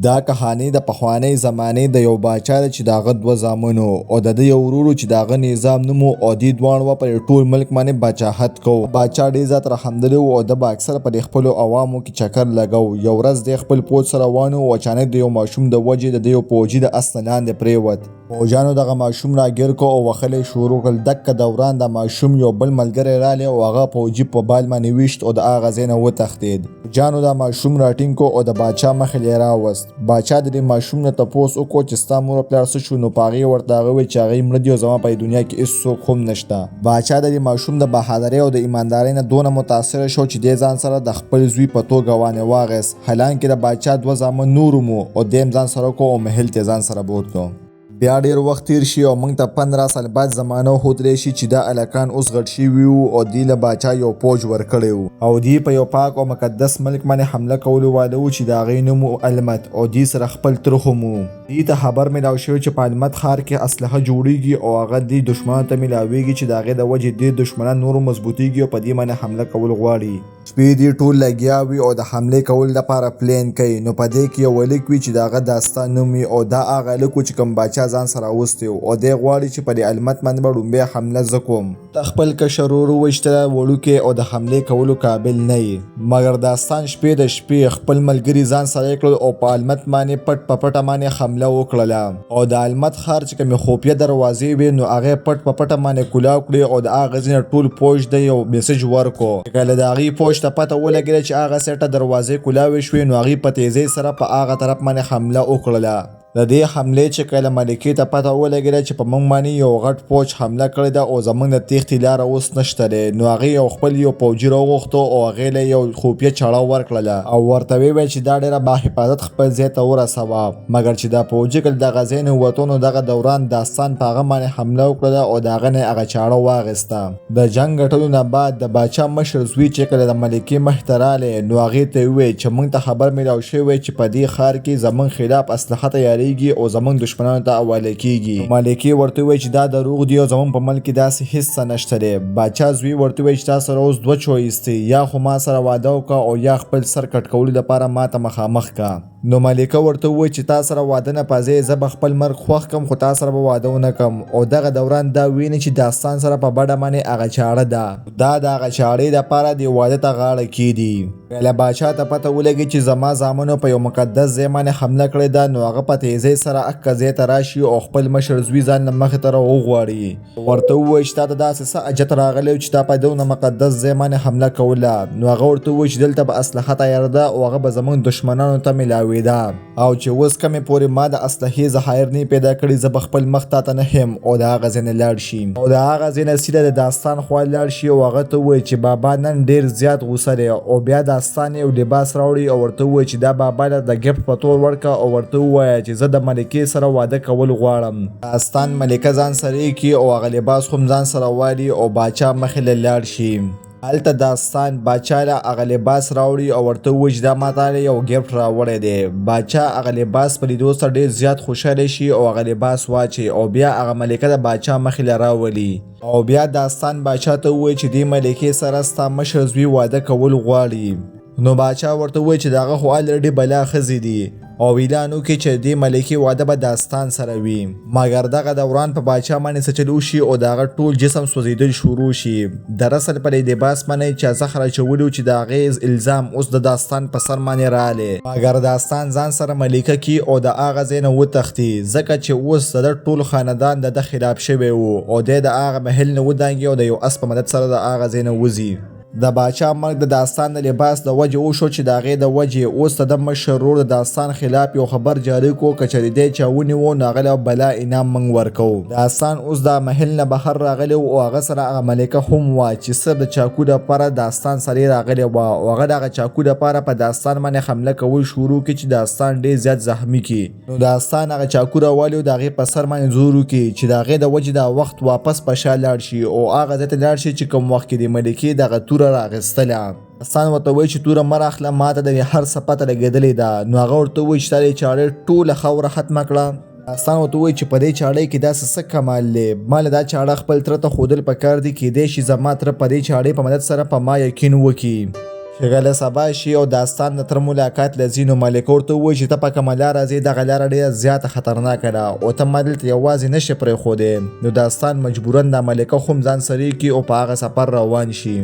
دا کهانی د پخوانۍ زمانې د یو باچا ده چې د هغه دوه زامن او د ده یو ورور چې د هغه نظام نوم و او دوی دواړه به په ټول ملک باندې باچاحت کوو. باچا ډېر زیات رحمدلی و او ده به اکثره په خپلو عوامو کې چکر لګو. یو ورځ دی خپل پوځ سره روان و او اچانک د یو ماشوم د وجې د ده یو پوجي د اس نه لاندې پرېوت. پوجیانو دغه ماشوم راګیر کو او وهلی شروع کړل. دکه دوران د ماشوم یو بل ملګری رالی او هغه پوجي په بال باندې ویشت او د هغه ځای نه وتښتېد. پوجیانو دا ماشوم راټینګ کو او د باچا مخې ته یې راوست. باچا د دې ماشوم نه تپوس وکړو چې ستا مور او پلار څه شو؟ نو په هغې ورته هغه وویل چې هغوی مړه دي او زما په دنیا کې هېڅ څوک هم نشته. باچا د دې ماشوم د بهادرۍ او د ایماندارۍ نه دونه متاثره شو چې دی ځان سره د خپل زوی په توګه وانه واغېست. حالانکې د باچا دوه زامن نور هم او دی هم ځان سره کو او محل ته ځان سره بوتلو. بیا ډېر وخت تیر شي او موږ ته 15 سال بعد زمانه هوتلی شي چې دا الکان اوس غټ شوي وو او دوی له باچا یو پوج ورکړی و او دوی په یو پاک او مقدس ملک باندې حمله کولو واده و چې د هغې نوم و المت او دوی سره خپل ترخ هم و. دوی ته خبر میلاو شوی چې په المت ښار کې اسلحه جوړیږي او هغه دوی دښمنانو ته میلاویږي چې د هغې د وجې دوی دښمنان نور مضبوطیږي او په دې باندې حمله کول غواړي. شپې دوی ټول لګیا وي او د حملې کولو لپاره پلین کوي. نو په دې کې یو لیک وي چې د هغه داستان نوم وي او دا هغه لیک و چې کوم باچا ځان سره اغوستی او دی غواړي چې په دې المت باندې به لومبۍ حمله زه کوم. ته خپل کشر ورور وویشتله وړوکی او د حملې کولو قابل نه یې. مګر داستان شپې د شپې خپل ملګري ځان سره یې کړل او په المت باندې پټ په پټه باندې حمله وکړله او د المت ښار چې کومې خفیه دروازې وې نو هغې پټ په پټه باندې کولاو کړې او د هغه ځای نه ټول پوج ته یو میسج ورکړو. کله د هغې پوج ته پته ولګېده چې هغه سیټه دروازې کولاوې شوې نو هغې په تیزۍ سره په هغه طرف باندې حمله وکړله. د دې حملې چې کله ملکې ته پته ولګېده چې په موږ باندې یو غټ پوج حمله کړې ده او زموږ د تېښتې لاره اوس نشته دی نو هغې یو خپل یو پوجي راوغوښتو او هغې له یو خفیه چاړه ورکړله او ورته ویې ویل چې دا ډېره باحفاظت خپل ځای ته ورسوه. مګر چې دا پوجي کله دغه ځای نه ووتو نو دغه دوران داستان په هغه باندې حمله وکړله او د هغه نه یې هغه چاړه واخیسته. د جنګ ګټلو نه بعد د باچا مشر زوی چې کله د ملکې مخې ته رالی نو هغې ته یې وویل چې موږ ته خبر میلاو شوی چې په دې ښار کې زموږ خلاف اسلحه تیاریږي او زموږ دشمنانو ته حواله کیږي. ملکې ورته وویل چې دا دروغ دی او زموږ په ملک کې داسې هېڅ څه نشته دی. باچا زوی ورته وویل چې تا سره اوس دوه چویس دی، یا خو ما سره واده وکړه او یا خپل سر کټ کولو لپاره ما ته مخامخ کا. نو ملکه ورته وویل چې تا سره واده نه پځې زه به خپل مرګ خوښ کم خو تا سره به واده ونه کم. او دغه دوران دا ویني چې داستان سره په بډه باندې هغه چاړه ده. دا د هغه چاړې دپاره دې واده ته غاړه کیدي. کله باچا ته پته ولګي چې زما زامنو په یو مقدس ځای باندې حمله کړې ده نو هغه په تیزۍ سره اکه ځای ته راشي او خپل مشر زوی ځان نه مخې ته راوغواړي. ورته ووایي چې تا ته داسې څه حاجت راغلی چې تا په دونه مقدس ځای باندې حمله کوله. نو هغه ورته ووایي چې دلته به اسلحه تیاره ده او هغه به زموږ دښمنانو ته میلاوېده او چې اوس کمې پورې ما د اسلحې ذخایر نه پیدا کړي زه به خپل مخ تا ته نه یم او د هغه ځای نه لاړ شي او د هغه ځای نه سیده د داستان خوا لاړ شي او هغه ته ووایي چې بابا نن ډېر زیات غوسه دی او بیا داستان یو لباس راوړي او ورته ووایي چې دا بابا له د ګفټ په تور ورکړه او ورته ووایه چې زه د ملکې سره واده کول غواړم. داستان ملکه ځان سره کړي او هغه لباس هم ځان سره والي او باچا مخې له لاړ شي. هلته داستان باچا له هغه لباس راوړي او ورته ووایي چې دا ما ته یو ګفټ راوړی دی. باچا هغه لباس په لیدو سره ډېر زیات خوشحاله شي او هغه لباس واچوي او بیا هغه ملکه د باچا مخې له راولي او بیا داستان باچا ته ووایي چې دې ملکې سره ستا مشر زوی واده کول غواړي. نو باچا ورته ووایي چې د هغه خو الرډي بلا ښځې دي او اعلان وکړي چې دې ملکې واده به داستان سره وي. مګر دغه دوران په باچا باندې څه چل وشي او د هغه ټول جسم سوځېدل شروع شي. دراصل په دې لباس باندې چا زخر اچولي و چې د هغې الزام اوس د داستان په سر باندې رالی. مګر داستان ځان سره ملکه کي او د هغه ځای نه وتښتي ځکه چې اوس د ده ټول خاندان د ده خلاف شوی و او دی د هغه محل نه ودانګي او د یو اس په مدد سره د هغه ځای نه وځي. د باچا مرګ د داستان د لباس د وجې وشو چې د هغې د وجې اوس د مشر ورور د داستان خلاف یو خبر جاری کو که چېرې دی چا ونیو نو هغه له بلا انعام موږ ورکوو. داستان اوس د محل نه بهر راغلی او هغه سره هغه ملکه هم وه چې صرف د چاقو دپاره داستان سره یې راغلی وه او هغه د هغه چاقو دپاره په داستان باندې حمله کول شروع کړي چې داستان ډېر زیات زخمي کړي. نو داستان هغه چاقو راوالي او د هغې په سر باندې زور وکړي چې د هغې د وجې دا وخت واپس په شا لاړ شي او هغه ځای ته لاړ شي چې کوم وخت کې د ملکې دغه توره راغستله. داستان ورته وایي چې توره مه راخله ما ته د هر څه پته لګېدلې ده. نو هغه ورته وایي چې تا د چاړې ټوله خاوره ختمه کړه. داستان ورته وایي چې په دې چاړۍ کې داسې څه کمال دی. ما له دا چاړه خپل تره ته ښودل پکار دي کیدای شي زما تره په دې چاړۍ په مدد سره په ما یقین وکړي چې کله سبا شي او داستان د تر ملاقات لځي نو ملکه ورته ووایي چې ته په کومه لاره ځې دغه لاره ډېره زیاته خطرناکه ده او ته ما دلته یوازې نشې پرېښودی. نو داستان مجبوراً د ملکه خو هم ځان سرې کړي او په هغه سفر روان شي.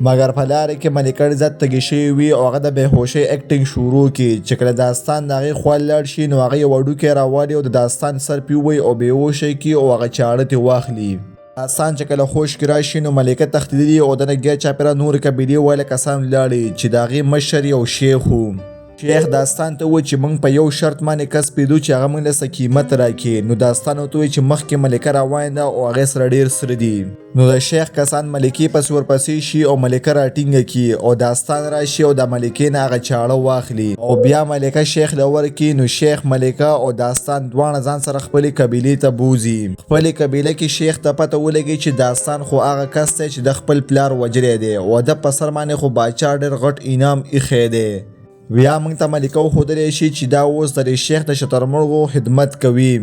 مګر په لاره کې ملکه ډېر زیات تږې شوې وي او هغه د بېهوشۍ اکټینګ شروع کړي چې کله داستان د هغې خوا لاړ شي نو هغه یو وړوکی راوالي او د داستان سر پرې ووهي او بېهوشه کړي او هغه چاړه ترې واخلي. داستان چې کله خوش کې راشي نو ملکه تښتېدلي او د نه ګیا چاپېره نورې قبیلې والا کسان ولاړې چې د هغې مشر یو شیخ و. شیخ داستان ته ووایي چې موږ په یو شرط باندې کس پیدا چې هغه موږ له څه قیمت راکړي. نو داستان ورته ووایي چې مخکې ملکه روانه ده او هغې سره ډېر سره دي. نو د شیخ کسان ملکې پسې ورپسې شي او ملکه راټینګه کړي او داستان راشي او د ملکې نه هغه چاړه واخلي او بیا ملکه شیخ له ورکړي. نو شیخ ملکه او داستان دواړه ځان سره خپلې قبیلې ته بوځي. خپلې قبیله کې شیخ ته پته ولګي چې داستان خو هغه کس دی چې د خپل پلار وجلی دی او د په سر باندې خو باچا ډېر غټ انعام ایښی دی. بیا موږ ته ملکه وښودلی شي چې دا اوس د شیخ د شترمرغو خدمت کوي.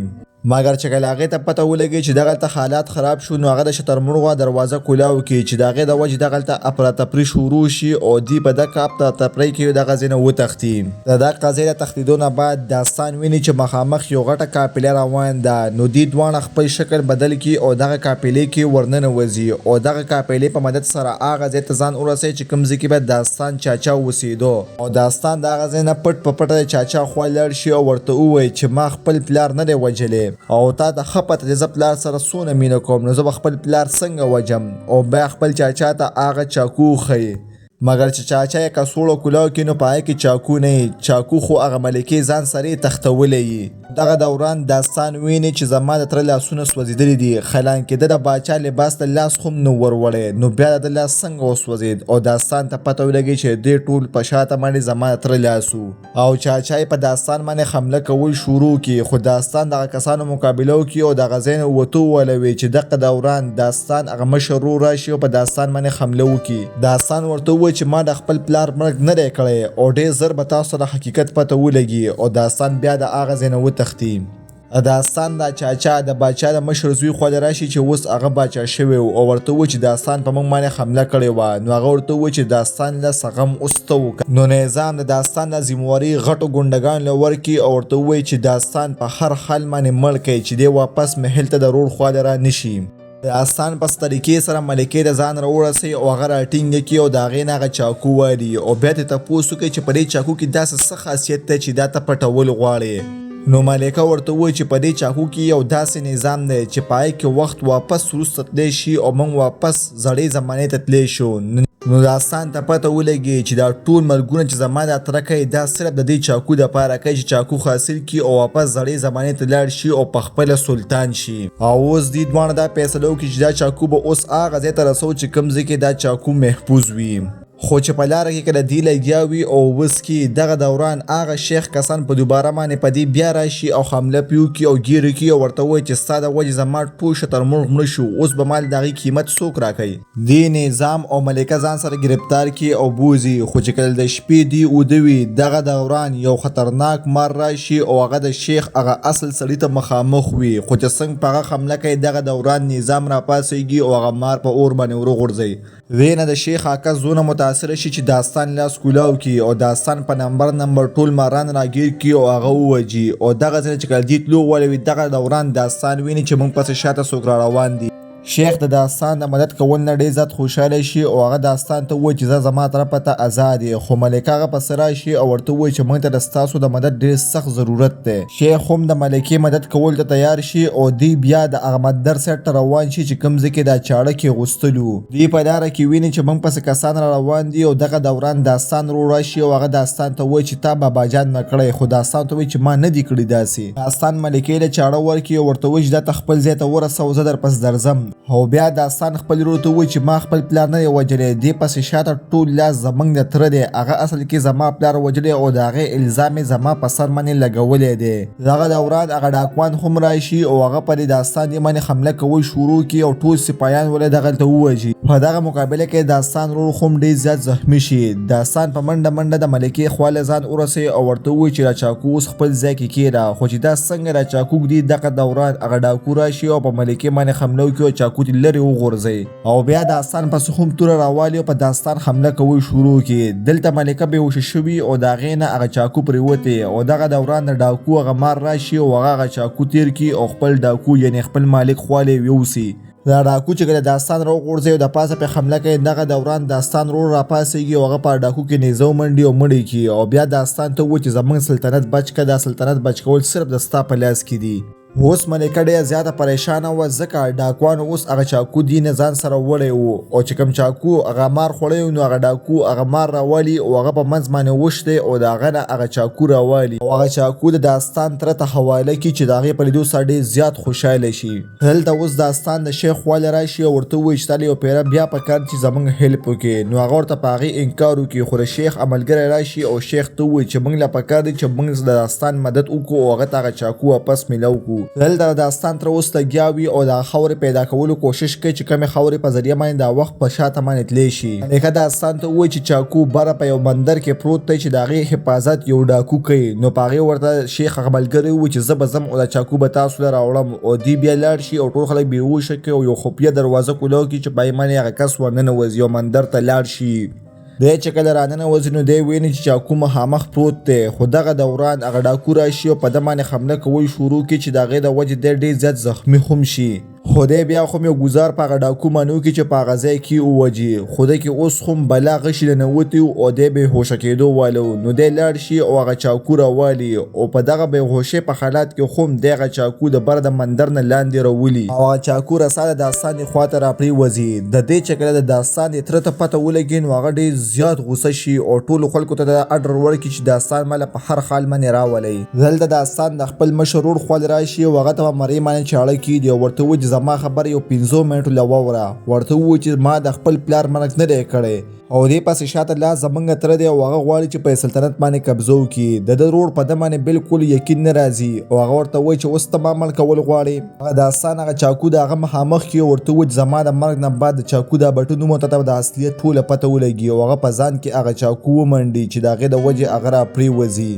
مګر چې کله هغې ته پته ولګي چې دغلته حالات خراب شو نو هغه د شترمرغو دروازه کولاو کړي چې د هغې د وجې دغلته افراتفري شروع شي او دوی په دغه افراتفرۍ کې دغه ځای نه وتښتي. د دغه ځای له تښتېدو نه بعد داستان ویني چې مخامخ یو غټه قافله روان ده. نو دوی دواړه خپل شکل بدل کړي او دغه قافلې کې ورننوځي او دغه قافلې په مدد سره هغه ځای ته ځان ورسوي چې کوم ځای کې به داستان چاچا اوسېدو او داستان د هغه ځای نه پټ په پټه د چاچا خوا لاړ شي او ورته ووایي چې ما خپل پلار نه دی وجلی او تا د ښه پته دی زه پلار سره څونه مینه کوم نو زه به خپل پلار څنګه وجم او بیا خپل چاچا ته هغه چاکو وښیي. مګر چې چاچا یې کڅوړه کولاو کړي نو په هغې کې چاکو نه وي. چاکو خو هغه ملکې ځان سره یې تښتولی وي. دغه دوران داستان ویني چې زما د تره لاسونه سوځېدلي دي حالانکې د د باچا لباس ته لاس خو هم نه وروړی. نو بیا د لاس څنګه وسوځېد او داستان ته پته ولګي چې دې ټول په شاته باندې زما د تره لاس و او چاچا یې په داستان باندې حمله کول شروع کړي. خو داستان دغه کسانو مقابله وکړي او دغه ځای نه ووتو ولوي چې دغه دوران داستان هغه مشر ورور راشي او په داستان باندې حمله وکړي. داستان ورته ووایي چې ما د خپل پلار مرګ نه دی کړی او ډېر زر به تاسو د حقیقت پته ولګي او داستان بیا د هغه ځای نه وتښتي. داستان د چاچا د باچا د مشر زوی خوا راشي چې اوس هغه باچا شوی او ورته ووایي چې داستان په موږ باندې حمله کړې وه. نو هغه ورته ووایي چې داستان له څه غم اوس ته وکړه. نو نظام د داستان د ذمواري غټو ګونډګانو له ورکړي او ورته ووایي چې داستان په هر حال باندې مړ کړي چې دی واپس محل ته د رور خوا را نشي. داستان پس طریقې سره ملکې د ځان راورسوي او هغه راټینګه کړي او د هغې نه هغه چاکو والي او بیا ترې تپوس وکړي چې په دې چاکو کې داسې څه خاصیت دی چې دا ته پټول غواړې. نو ملکه ورته ووایي چې په دې چاکو کې یو داسې نظام دی چې په هغې کې وخت واپس وروسته تللی شي او موږ واپس زړې زمانې ته تللی شو. نو داستان ته پته ولګي چې دا ټول مرګونه چې زما دا تره کوي دا صرف د دې چاکو دپاره کوي چې چاکو حاصل کړي او واپس زړې زمانې ته لاړ شي او په خپله سلطان شي. او اوس دوی دواړه دا فیصله وکړي چې دا چاکو به اوس هغه ځای ته رسو چې کوم ځای کې دا چاکو محفوظ وي. خو چې په لاره کې کله دی لګیا وي او اوس کې دغه دوران هغه شیخ کسان په دوباره باندې په دې بیا راشي او حمله پرې وکړي او ګیرې کړي او ورته ووایي چې ستا د وجې زما ټول شترمرغ مړه شو اوس به ما د هغې قیمت څوک راکوي. دې نظام او ملکه ځان سره ګرفتار کړي او بوځي. خو چې کله د شپې دوی اوده وي دغه دوران یو خطرناک مار راشي او هغه د شیخ هغه اصل سړي ته مخامخ وي. خو چې څنګه په هغه حمله کوي دغه دوران نظام راپاڅېږي او هغه مار په اور باندې وروغورځوي. وینه د شیخ اکا زونه متاثره شي چې داستان لاس کولاو کی او داستان په نمبر ټول ماران راګیر کی او هغه ووجي او دغه ځای چې کله دیت لو ولوي دغه دوران داستان ویني چې موږ پسې شاته څوک را روان دي. شیخ د داستان د مدد کول نه ډېر زیات خوشحاله شي او هغه داستان ته ووایي چې زه زما طرفه ته ازاد یې. خو ملکه هغه پسې راشي او ورته ووایي چې موږ ته د ستاسو د مدد ډېر سخت ضرورت دی. شیخ هم د ملکې مدد کول ته تیار شي او دوی بیا د هغه مدر سیټ ته روان شي چې کوم ځای کې دا چاړه کې غوستلو. دوی په لاره کې ویني چې موږ پسې کسان را روان دي او دغه دوران داستان رو راشي او هغه داستان ته ووایي چې تا باباجان نه کړی. خو داستان ته ووایي چې ما نه دي کړي داسې. داستان ملکې له چاړه ورکړي او ورته ووایي چې دا ته خپل ځای ته ورسوه زه در پس درځم. او بیا داستان خپل ورور ته ووایي چې ما خپل پلار نه دی وژلی دې پسې شاته ټول لاس زموږ د تره دی هغه اصل کې زما پلار وژلی او د هغې الزام یې زما په سر باندې لګولی دی. دغه دوران هغه ډاکوان هم راشي او هغه په دې داستان یې باندې حمله کول شروع کړي او ټول سپایان ولې دغلته ووژي. په دغه مقابله کې داستان ورور هم ډېر زیات زخمي شي. داستان په منډه د ملکې خوا له ځان ورسوي او ورته ووایي چې را چاکو اوس خپل ځای کې کېږده. خو چې دا څنګه را چاکو ږدي دغه دوران هغه ډاکو راشي او په ملکې باندې حمله وکړي او چاقو دې لرې وغورځئ او بیا داستان پس هم توره راوالي او په داستان حمله کوي شروع کړي. دلته ملکه بېهوشه شوي او د هغې نه هغه چاقو پرېوتې او دغه دوران د ډاکو هغه مار راشي او هغه چاقو تیر کړي او خپل ډاکو یعنې خپل مالک خواله یوسي. دا ډاکو چې کله داستان راوغورځوي او د پاسه پې حمله کوي دغه دوران داستان ورو راپاڅېږي او هغه په ډاکو کې نیزه ومنډي او مړ یې کړي او بیا داستان ته ووایي چې زموږ سلطنت بچ کړه. دا سلطنت بچ کول صرف د ستا په لاس کې دي. اوس ملکه ډېره زیاته پریشانه وه ځکه ډاکوانو اوس هغه چاقو دي نه ځان سره وړی و او چې کوم چاقو هغه مار خوړی و نو هغه ډاکو هغه مار راوالي او هغه په منځ باندې وشتی او د هغه نه هغه چاقو راوالي او هغه چاقو د داستان تره ته حواله کړي چې د هغې په لیدو سره ډېر زیات خوشحاله شي. دلته اوس داستان د شیخ خواله راشي او ورته ووایي چې تا له یو پیره بیا پکار چې زموږ هیلپ وکړي. نو هغه ورته په هغې انکار وکړي خو د شیخ عملګری راشي او شیخ ته ووایي چې موږ له پکار دی چې موږ د داستان مدد وکړو او هغه ته هغه چاقو واپس میلاو کړو. دلته داستان تر اوسه لګیا وي او د خاورې پیدا کولو کوشش کوي چې کومې خاورې په ذریعه باندې دا وخت په شاته باندې تلی شي. ملکه داستان ته ووایي چې چاقو بره په یو بندر کې پروت دی چې د هغې حفاظت یو ډاکو کوي. نو په هغې ورته شیخ هغه ملګری ووایي چې زه به ځم او دا چاقو به تاسو له راوړم او دوی بیا لاړ شي او ټول خلک بېهوشه کوي او یو خفیه دروازه کولاو کړي چې په هغې باندې هغه کس ورننوځي او مندر ته لاړ شي. دی چې کله راننوځي نو دی ویني چې چاقو مخامخ پروت دی خو دغه دوران هغه ډاکو راشي او په ده باندې حمله کول شروع کړي چې د هغې د وجې دی ډېر زیات زخمي هم شي. خو دی بیا خو یو ګزار په هغه ډاکو باندې وکړي چې په هغه ځای کې ووجي خو دی کې اوس هم بلا غشي له ننوتي او دی بېهوشه کېدو واله نو دی لاړ شي او هغه چاقو راوالي او په دغه بېهوشۍ په حالات کې هم دی هغه چاقو د بره د مندر نه لاندې راولي او هغه چاقو رسا د داستان دې خواته راپرېوځي. د دې چې کله د داستان دې تره ته پته ولګي نو هغه ډېر زیات غوسه شي او ټولو خلکو ته دا اډر ورکړي چې داستان ماله په هر حال باندې راولئ. دلته داستان د خپل مشر ورور خواله راشي او هغه ته په مرۍ باندې چاړه کېږدي او ورته ووایي چې زما خبره یو 15 منټو له واوره. ورته ووایي چې ما د خپل پلار مرګ نه دی کړی او دې پسې شاته لا زموږ تره دی او هغه غواړي چې په سلطنت باندې قبضه وکړي. د ده ورور په ده باندې بالکل یقین نه راځي او هغه ورته وایي چې اوس ته ما مړ کول غواړې. هغه داستان هغه چاقو د هغه مخامخ کړي او ورته ووایي چې زما د مرګ نه بعد د چاقو دا بټن وموته ته د اصلیت ټوله پته ولګي او هغه په ځان کې هغه چاقو ومنډي چې د هغې د وجې هغه راپرېوځي.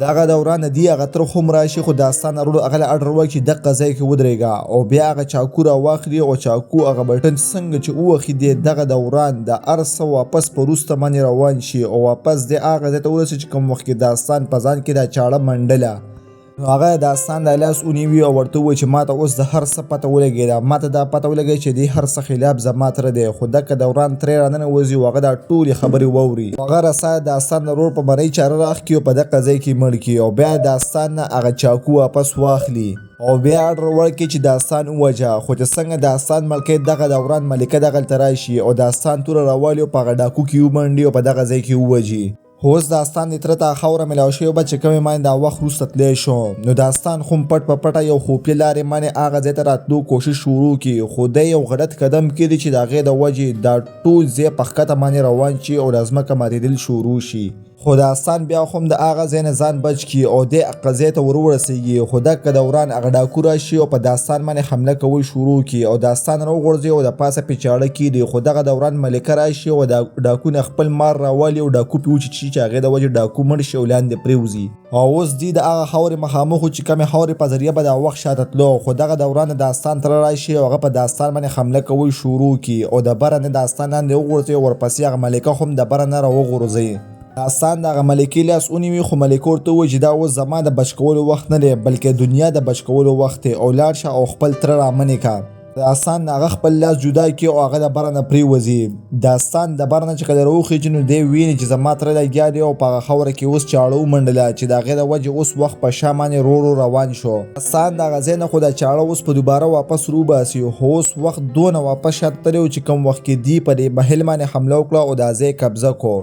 دغه دوران دی هغه تر هم راشي خو داستان ورو هغه اډر وایي چې دغه ځای کې ودرېږه او بیا هغه چاقو راواخلي او چاقو هغه بټن څنګه چې ووخي دی دغه دوران د هر څه واپس په وروسته باندې روان شي او واپس دی هغه ځای ته ورسي چې کوم وخت کې داستان په ځان کې دا چاړه منډله. نو هغه داستان د لاس ونیوي او ورته ووایي چې ما ته اوس د هر څه پته ولګېده ما ته دا پته ولګی چې دې هر څه خلاف زما تره دی خو دغه دوران ترې راننوځي او هغه دا ټولې خبرې واوري. هغه رسا داستان د ورور په مرۍ چاره راښکي او په دغه ځای کې مړ کړي او بیا داستان نه هغه چاقو واپس واخلي او بیا اډر ورکړي چې داستان ووجه. خو چې څنګه داستان ملکې دغه دوران ملکه دغلته راشي او داستان توره راوالي او په هغه ډاکو کې ومنډي او په دغه ځای کې ووجي. اوس داستان دې تره ته خاوره میلاو شوې وه چې کومې باندې دا وخت وروسته تلی شو نو داستان هم پټ په پټه یو خفیه لارې باندې هغه ځای ته راتلو کوشش شروع کړي خو دی یو غلط قدم کېږدي چې د هغې د وجې دا ټول ځای په ښکته باندې روان شي او د ځمکه ماتېدل شروع شي. خو داستان بیا هم د هغه ځای نه ځان بچ کړي او دی هغه ځای ته ورورسېږي خو دغه دوران هغه ډاکو راشي او په داستان باندې حمله کول شروع کړي او داستان راوغورځي او د پاسه پې چاړه کېږدي خو دغه دوران ملکه راشي او د ډاکو نه خپل مار راوالي او ډاکو پې وچیچي چې هغې د وجې ډاکو مړ شي او لاندې پرېوځي. او اوس دی د هغه خاورې مخامخ و چې کومې خاورې په ذریعه به دا وخت شاته تلو خو دغه دوران د داستان تره راشي او هغه په داستان باندې حمله کول شروع کړي او د بره نه داستان لاندې وغورځي او ورپسې هغه ملکه هم د بره نه راوغورځي. داستان د هغه ملکې لاس ونیوي خو ملکه ورته ووایي چې دا اوس زما د بچ کولو وخت نه دی بلکې دنیا د بچ کولو وخت دی او لاړ شه او خپل تره رامنې که. داستان هغه خپل لاس جدا کړي او هغه د بره نه پرېوځي. داستان د بره نه چې کله راوخېږي نو دی ویني چې زما تره لګیا دی او په هغه خاوره کې اوس چاړه ومنډله چې د هغې د وجې اوس وخت په شا باندې ورو ورو روان شو. داستان د هغه ځای نه خو دا چاړه اوس په دوباره واپس روباسي خو اوس وخت دونه واپس شاته تللی و چې کوم وخت کې دی په دې محل باندې حمله وکړه او دا ځای قبضه کړو.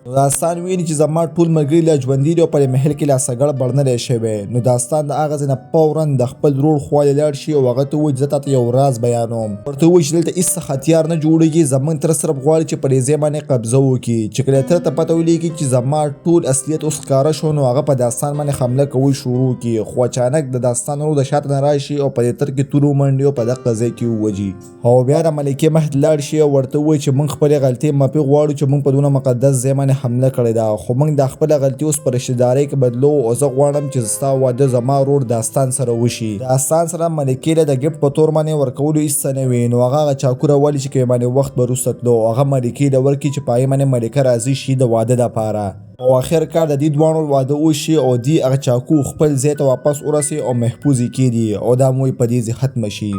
نو داستان ویني چې زما ټول ملګري لا ژوندي دي او په دې محل کې لا سګړ بړ نه دی شوی. نو داستان د هغه ځای نه فوراً د خپل ورور خواله لاړ شي او هغه ته ووایي چې زه تاته یو راز بیانوم. ورته ووایي چې دلته هېڅ څه هتیار نه جوړېږي زموږ تره صرف غواړي چې په دې ځای باندې قبضه وکړي. چې کله تره ته پته ولګي چې زما ټول اصلیت اوس ښکاره شو نو هغه په داستان باندې حمله کول شروع کړي خو اچانک د داستان ورور د شاته نه راشي او په دې تر کې تور ومنډي او په دغه ځای کې ووجي او بیا د ملکې مخې ته لاړ شي او ورته ووایي چې موږ خپلې غلطۍ معافي غواړو چې موږ په دونه مقدس ځای باندې باندې حمله کړې ده، خو موږ د خپله غلطي اوس په رشتهدارۍ کې بدلو او زه غواړم چې ستا واده زما ورور داستان سره وشي. داستان سره ملکې له د ګفټ په تور باندې ورکولو هېڅ څه نه وي، نو هغه چاقو راولي چې کوي باندې وخت به وروسته تلو، هغه ملکې له ورکړي چې په هغې باندې ملکه راضي شي د واده دپاره، او آخر کار د دې دواړو واده وشي او دوی هغه چاقو خپل ځای ته واپس ورسوي او محفوظ یې کېږدي او دا مو په دې ختمه شي.